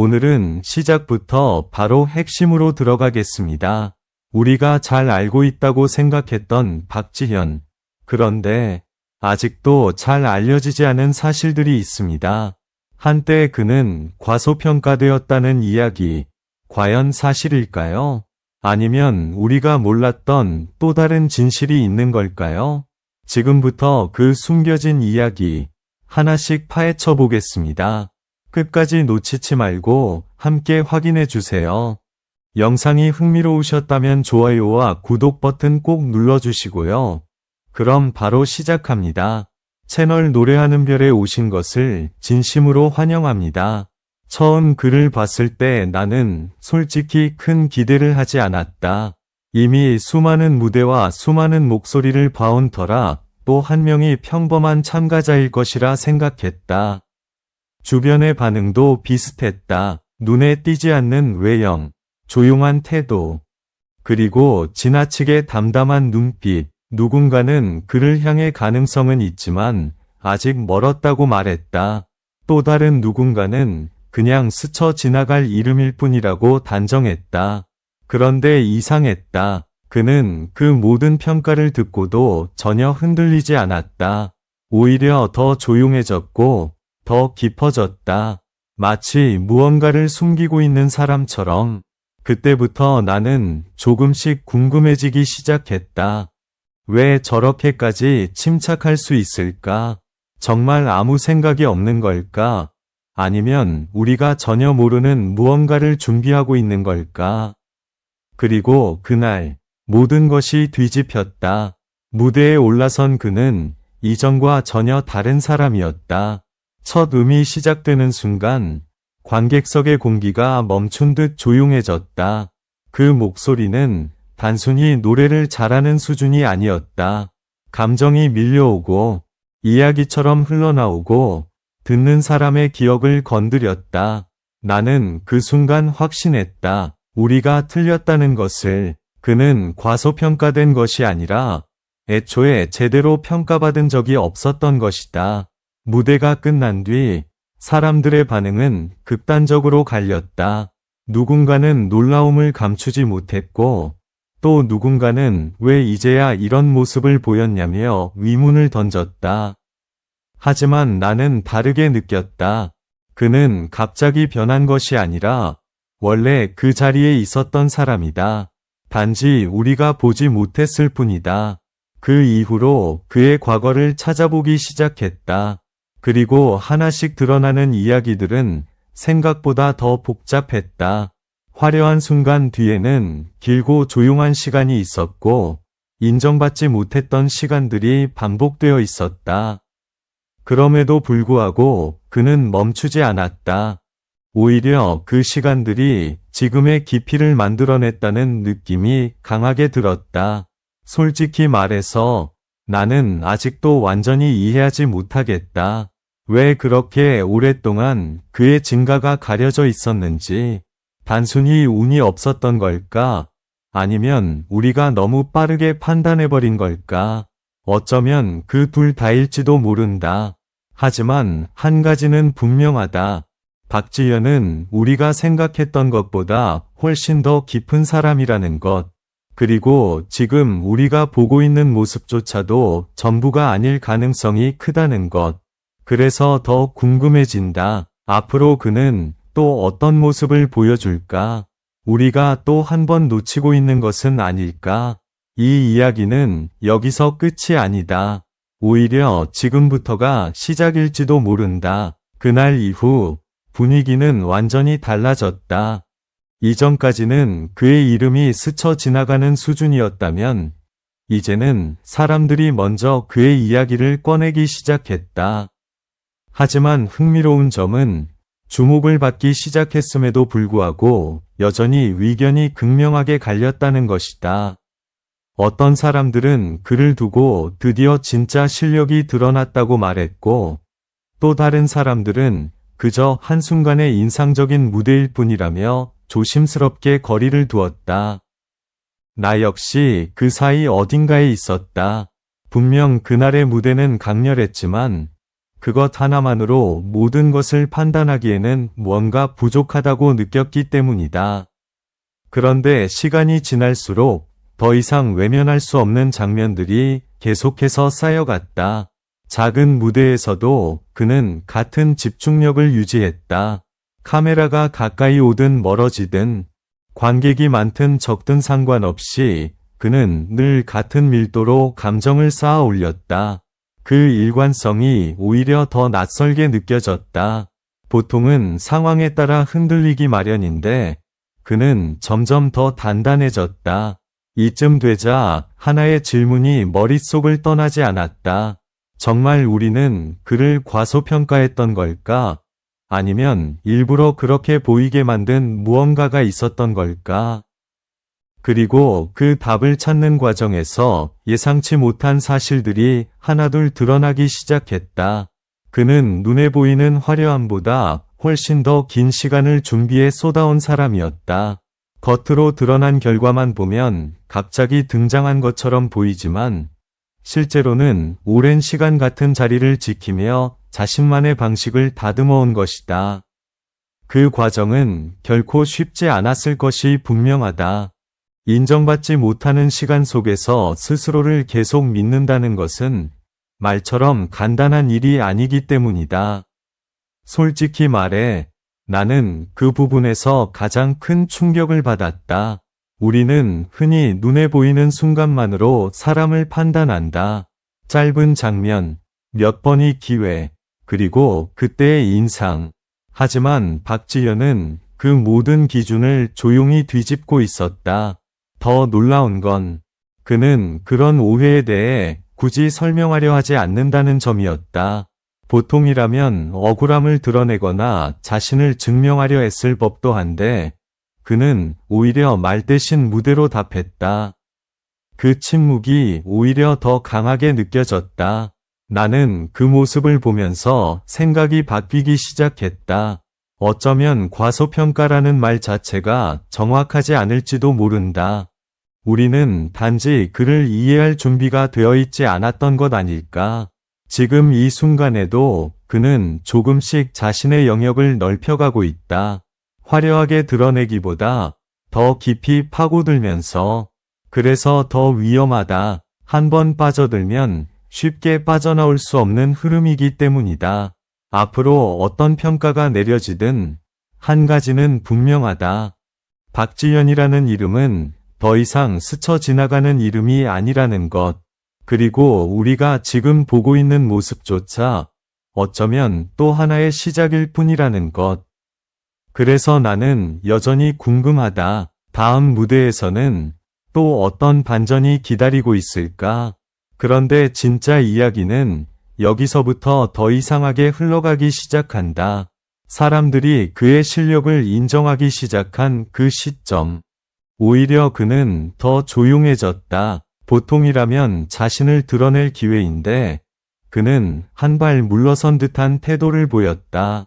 오늘은 시작부터 바로 핵심으로 들어가겠습니다. 우리가 잘 알고 있다고 생각했던 박지현. 그런데 아직도 잘 알려지지 않은 사실들이 있습니다. 한때 그는 과소평가되었다는 이야기. 과연 사실일까요? 아니면 우리가 몰랐던 또 다른 진실이 있는 걸까요? 지금부터 그 숨겨진 이야기 하나씩 파헤쳐 보겠습니다. 끝까지 놓치지 말고 함께 확인해 주세요. 영상이 흥미로우셨다면 좋아요와 구독 버튼 꼭 눌러주시고요. 그럼 바로 시작합니다. 채널 노래하는 별에 오신 것을 진심으로 환영합니다. 처음 글을 봤을 때 나는 솔직히 큰 기대를 하지 않았다. 이미 수많은 무대와 수많은 목소리를 봐온 터라 또 한 명이 평범한 참가자일 것이라 생각했다. 주변의 반응도 비슷했다. 눈에 띄지 않는 외형, 조용한 태도, 그리고 지나치게 담담한 눈빛. 누군가는 그를 향해 가능성은 있지만 아직 멀었다고 말했다. 또 다른 누군가는 그냥 스쳐 지나갈 이름일 뿐이라고 단정했다. 그런데 이상했다. 그는 그 모든 평가를 듣고도 전혀 흔들리지 않았다. 오히려 더 조용해졌고 더 깊어졌다. 마치 무언가를 숨기고 있는 사람처럼. 그때부터 나는 조금씩 궁금해지기 시작했다. 왜 저렇게까지 침착할 수 있을까? 정말 아무 생각이 없는 걸까? 아니면 우리가 전혀 모르는 무언가를 준비하고 있는 걸까? 그리고 그날 모든 것이 뒤집혔다. 무대에 올라선 그는 이전과 전혀 다른 사람이었다. 첫 음이 시작되는 순간 관객석의 공기가 멈춘 듯 조용해졌다. 그 목소리는 단순히 노래를 잘하는 수준이 아니었다. 감정이 밀려오고 이야기처럼 흘러나오고 듣는 사람의 기억을 건드렸다. 나는 그 순간 확신했다. 우리가 틀렸다는 것을. 그는 과소평가된 것이 아니라 애초에 제대로 평가받은 적이 없었던 것이다. 무대가 끝난 뒤 사람들의 반응은 극단적으로 갈렸다. 누군가는 놀라움을 감추지 못했고 또 누군가는 왜 이제야 이런 모습을 보였냐며 의문을 던졌다. 하지만 나는 다르게 느꼈다. 그는 갑자기 변한 것이 아니라 원래 그 자리에 있었던 사람이다. 단지 우리가 보지 못했을 뿐이다. 그 이후로 그의 과거를 찾아보기 시작했다. 그리고 하나씩 드러나는 이야기들은 생각보다 더 복잡했다. 화려한 순간 뒤에는 길고 조용한 시간이 있었고 인정받지 못했던 시간들이 반복되어 있었다. 그럼에도 불구하고 그는 멈추지 않았다. 오히려 그 시간들이 지금의 깊이를 만들어냈다는 느낌이 강하게 들었다. 솔직히 말해서 나는 아직도 완전히 이해하지 못하겠다. 왜 그렇게 오랫동안 그의 증가가 가려져 있었는지. 단순히 운이 없었던 걸까? 아니면 우리가 너무 빠르게 판단해버린 걸까? 어쩌면 그 둘 다일지도 모른다. 하지만 한 가지는 분명하다. 박지현은 우리가 생각했던 것보다 훨씬 더 깊은 사람이라는 것. 그리고 지금 우리가 보고 있는 모습조차도 전부가 아닐 가능성이 크다는 것. 그래서 더 궁금해진다. 앞으로 그는 또 어떤 모습을 보여줄까? 우리가 또 한 번 놓치고 있는 것은 아닐까? 이 이야기는 여기서 끝이 아니다. 오히려 지금부터가 시작일지도 모른다. 그날 이후 분위기는 완전히 달라졌다. 이전까지는 그의 이름이 스쳐 지나가는 수준이었다면 이제는 사람들이 먼저 그의 이야기를 꺼내기 시작했다. 하지만 흥미로운 점은 주목을 받기 시작했음에도 불구하고 여전히 의견이 극명하게 갈렸다는 것이다. 어떤 사람들은 그를 두고 드디어 진짜 실력이 드러났다고 말했고 또 다른 사람들은 그저 한순간의 인상적인 무대일 뿐이라며 조심스럽게 거리를 두었다. 나 역시 그 사이 어딘가에 있었다. 분명 그날의 무대는 강렬했지만 그것 하나만으로 모든 것을 판단하기에는 뭔가 부족하다고 느꼈기 때문이다. 그런데 시간이 지날수록 더 이상 외면할 수 없는 장면들이 계속해서 쌓여갔다. 작은 무대에서도 그는 같은 집중력을 유지했다. 카메라가 가까이 오든 멀어지든 관객이 많든 적든 상관없이 그는 늘 같은 밀도로 감정을 쌓아 올렸다. 그 일관성이 오히려 더 낯설게 느껴졌다. 보통은 상황에 따라 흔들리기 마련인데 그는 점점 더 단단해졌다. 이쯤 되자 하나의 질문이 머릿속을 떠나지 않았다. 정말 우리는 그를 과소평가했던 걸까? 아니면 일부러 그렇게 보이게 만든 무언가가 있었던 걸까? 그리고 그 답을 찾는 과정에서 예상치 못한 사실들이 하나둘 드러나기 시작했다. 그는 눈에 보이는 화려함보다 훨씬 더 긴 시간을 준비해 쏟아온 사람이었다. 겉으로 드러난 결과만 보면 갑자기 등장한 것처럼 보이지만 실제로는 오랜 시간 같은 자리를 지키며 자신만의 방식을 다듬어온 것이다. 그 과정은 결코 쉽지 않았을 것이 분명하다. 인정받지 못하는 시간 속에서 스스로를 계속 믿는다는 것은 말처럼 간단한 일이 아니기 때문이다. 솔직히 말해, 나는 그 부분에서 가장 큰 충격을 받았다. 우리는 흔히 눈에 보이는 순간만으로 사람을 판단한다. 짧은 장면, 몇 번의 기회, 그리고 그때의 인상. 하지만 박지현은 그 모든 기준을 조용히 뒤집고 있었다. 더 놀라운 건 그는 그런 오해에 대해 굳이 설명하려 하지 않는다는 점이었다. 보통이라면 억울함을 드러내거나 자신을 증명하려 했을 법도 한데 그는 오히려 말 대신 무대로 답했다. 그 침묵이 오히려 더 강하게 느껴졌다. 나는 그 모습을 보면서 생각이 바뀌기 시작했다. 어쩌면 과소평가라는 말 자체가 정확하지 않을지도 모른다. 우리는 단지 그를 이해할 준비가 되어 있지 않았던 것 아닐까? 지금 이 순간에도 그는 조금씩 자신의 영역을 넓혀가고 있다. 화려하게 드러내기보다 더 깊이 파고들면서. 그래서 더 위험하다. 한번 빠져들면 쉽게 빠져나올 수 없는 흐름이기 때문이다. 앞으로 어떤 평가가 내려지든 한 가지는 분명하다. 박지현이라는 이름은 더 이상 스쳐 지나가는 이름이 아니라는 것. 그리고 우리가 지금 보고 있는 모습조차 어쩌면 또 하나의 시작일 뿐이라는 것. 그래서 나는 여전히 궁금하다. 다음 무대에서는 또 어떤 반전이 기다리고 있을까? 그런데 진짜 이야기는 여기서부터 더 이상하게 흘러가기 시작한다. 사람들이 그의 실력을 인정하기 시작한 그 시점. 오히려 그는 더 조용해졌다. 보통이라면 자신을 드러낼 기회인데 그는 한 발 물러선 듯한 태도를 보였다.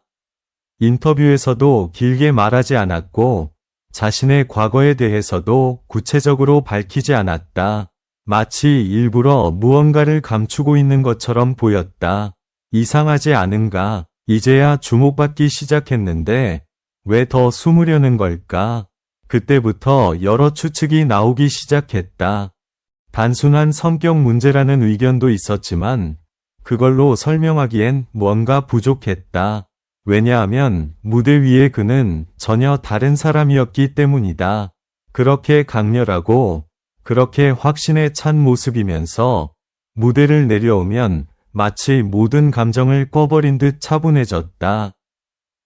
인터뷰에서도 길게 말하지 않았고 자신의 과거에 대해서도 구체적으로 밝히지 않았다. 마치 일부러 무언가를 감추고 있는 것처럼 보였다. 이상하지 않은가? 이제야 주목받기 시작했는데 왜 더 숨으려는 걸까? 그때부터 여러 추측이 나오기 시작했다. 단순한 성격 문제라는 의견도 있었지만 그걸로 설명하기엔 뭔가 부족했다. 왜냐하면 무대 위에 그는 전혀 다른 사람이었기 때문이다. 그렇게 강렬하고 그렇게 확신에 찬 모습이면서 무대를 내려오면 마치 모든 감정을 꺼버린 듯 차분해졌다.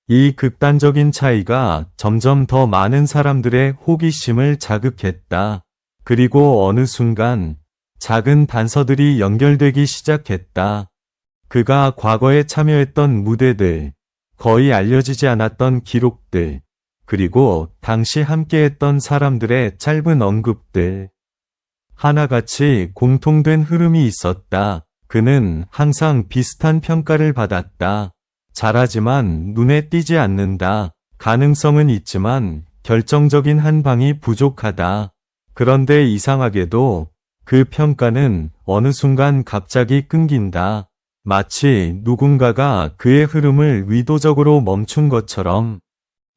이 극단적인 차이가 점점 더 많은 사람들의 호기심을 자극했다. 그리고 어느 순간 작은 단서들이 연결되기 시작했다. 그가 과거에 참여했던 무대들, 거의 알려지지 않았던 기록들, 그리고 당시 함께했던 사람들의 짧은 언급들. 하나같이 공통된 흐름이 있었다. 그는 항상 비슷한 평가를 받았다. 잘하지만 눈에 띄지 않는다. 가능성은 있지만 결정적인 한 방이 부족하다. 그런데 이상하게도 그 평가는 어느 순간 갑자기 끊긴다. 마치 누군가가 그의 흐름을 의도적으로 멈춘 것처럼.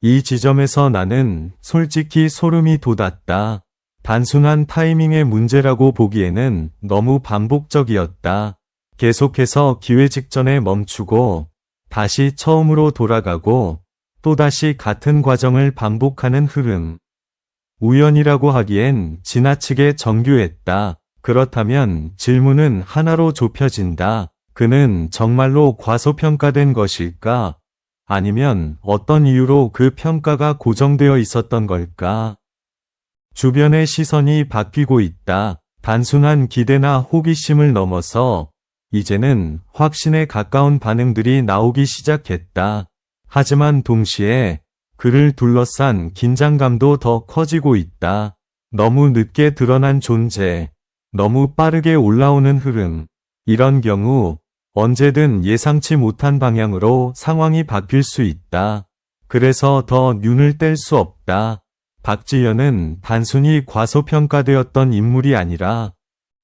이 지점에서 나는 솔직히 소름이 돋았다. 단순한 타이밍의 문제라고 보기에는 너무 반복적이었다. 계속해서 기회 직전에 멈추고 다시 처음으로 돌아가고 또다시 같은 과정을 반복하는 흐름. 우연이라고 하기엔 지나치게 정교했다. 그렇다면 질문은 하나로 좁혀진다. 그는 정말로 과소평가된 것일까? 아니면 어떤 이유로 그 평가가 고정되어 있었던 걸까? 주변의 시선이 바뀌고 있다. 단순한 기대나 호기심을 넘어서 이제는 확신에 가까운 반응들이 나오기 시작했다. 하지만 동시에 그를 둘러싼 긴장감도 더 커지고 있다. 너무 늦게 드러난 존재, 너무 빠르게 올라오는 흐름. 이런 경우 언제든 예상치 못한 방향으로 상황이 바뀔 수 있다. 그래서 더 눈을 뗄 수 없다. 박지현은 단순히 과소평가되었던 인물이 아니라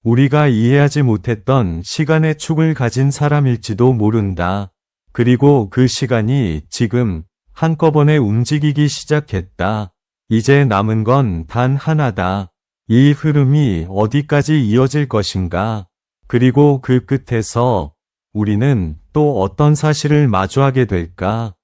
우리가 이해하지 못했던 시간의 축을 가진 사람일지도 모른다. 그리고 그 시간이 지금 한꺼번에 움직이기 시작했다. 이제 남은 건 단 하나다. 이 흐름이 어디까지 이어질 것인가? 그리고 그 끝에서 우리는 또 어떤 사실을 마주하게 될까?